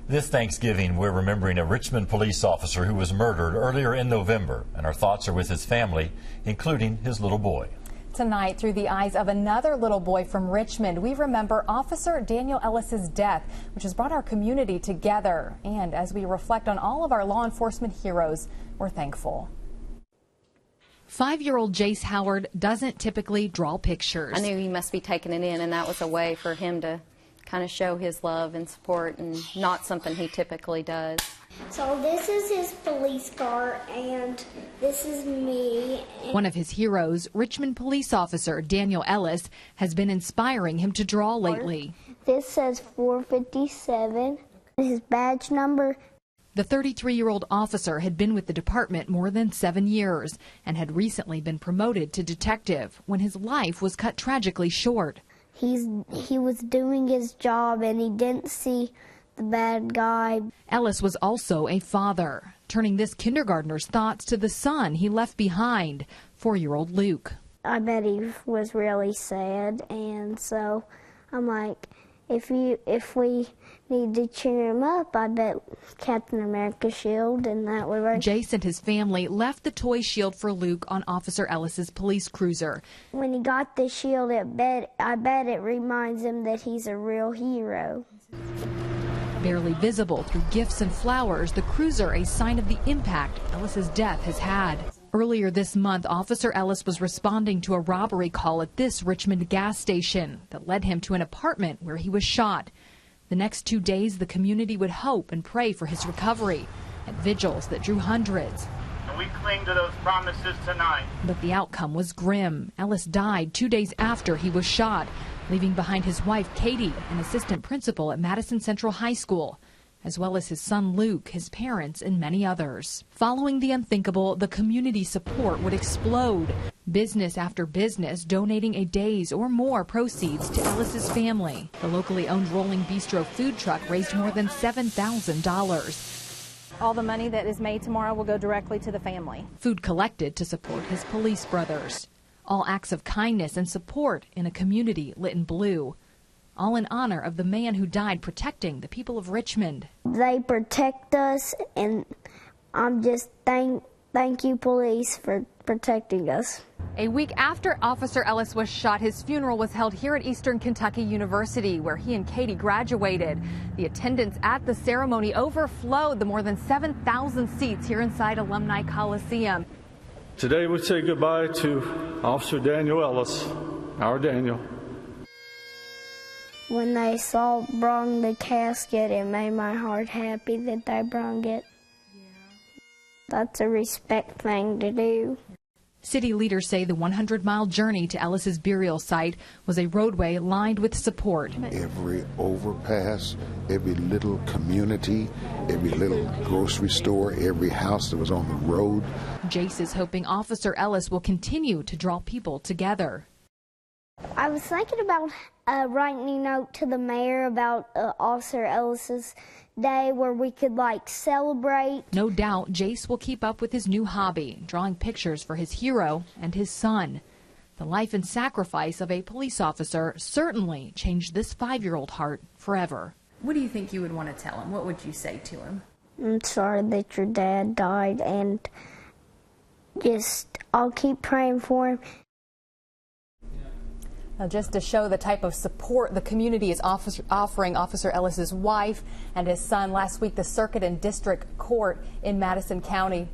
This Thanksgiving, we're remembering a Richmond police officer who was murdered earlier in November, and our thoughts are with his family, including his little boy. Tonight, through the eyes of another little boy from Richmond, we remember Officer Daniel Ellis's death, which has brought our community together. And as we reflect on all of our law enforcement heroes, we're thankful. 5-year-old Jace Howard doesn't typically draw pictures. I knew he must be taking it in, and that was a way for him to kind of show his love and support, and not something he typically does. So this is his police car, and this is me. One of his heroes, Richmond Police Officer Daniel Ellis, has been inspiring him to draw lately. This says 457. His badge number. The 33-year-old officer had been with the department more than 7 years and had recently been promoted to detective when his life was cut tragically short. He was doing his job, and he didn't see the bad guy. Ellis was also a father, turning this kindergartner's thoughts to the son he left behind, 4-year-old Luke. I bet he was really sad, and so I'm like, if we need to cheer him up, I bet Captain America shield, and that would work. Jace and his family left the toy shield for Luke on Officer Ellis's police cruiser. When he got the shield, I bet it reminds him that he's a real hero. Barely visible through gifts and flowers, the cruiser a sign of the impact Ellis's death has had. Earlier this month, Officer Ellis was responding to a robbery call at this Richmond gas station that led him to an apartment where he was shot. The next 2 days, the community would hope and pray for his recovery at vigils that drew hundreds. And we cling to those promises tonight. But the outcome was grim. Ellis died 2 days after he was shot, leaving behind his wife, Katie, an assistant principal at Madison Central High School, as well as his son Luke, his parents, and many others. Following the unthinkable, the community support would explode. Business after business donating a day's or more proceeds to Ellis's family. The locally owned Rolling Bistro food truck raised more than $7,000. All the money that is made tomorrow will go directly to the family. Food collected to support his police brothers. All acts of kindness and support in a community lit in blue. All in honor of the man who died protecting the people of Richmond. They protect us, and I'm just thank you, police, for protecting us. A week after Officer Ellis was shot, his funeral was held here at Eastern Kentucky University, where he and Katie graduated. The attendance at the ceremony overflowed the more than 7,000 seats here inside Alumni Coliseum. Today we say goodbye to Officer Daniel Ellis, our Daniel. When they brung the casket, it made my heart happy that they brung it. Yeah. That's a respect thing to do. City leaders say the 100-mile journey to Ellis's burial site was a roadway lined with support. Every overpass, every little community, every little grocery store, every house that was on the road. Jace is hoping Officer Ellis will continue to draw people together. I was thinking about writing a note to the mayor about Officer Ellis's day where we could celebrate. No doubt Jace will keep up with his new hobby, drawing pictures for his hero and his son. The life and sacrifice of a police officer certainly changed this 5-year-old heart forever. What do you think you would want to tell him? What would you say to him? I'm sorry that your dad died, and I'll keep praying for him. Now, just to show the type of support the community is offering Officer Ellis's wife and his son, last week the Circuit and District Court in Madison County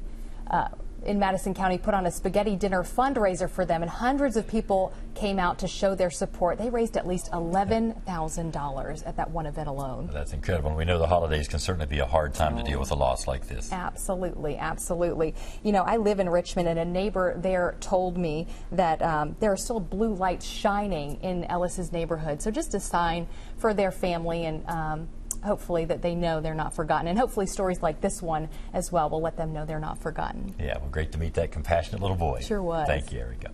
put on a spaghetti dinner fundraiser for them, and hundreds of people came out to show their support. They raised at least $11,000 at that one event alone. That's incredible. And we know the holidays can certainly be a hard time to deal with a loss like this. Absolutely, absolutely. You know, I live in Richmond, and a neighbor there told me that there are still blue lights shining in Ellis's neighborhood. So just a sign for their family, and hopefully that they know they're not forgotten. And hopefully stories like this one as well will let them know they're not forgotten. Yeah, well, great to meet that compassionate little boy. Sure was. Thank you, Erica.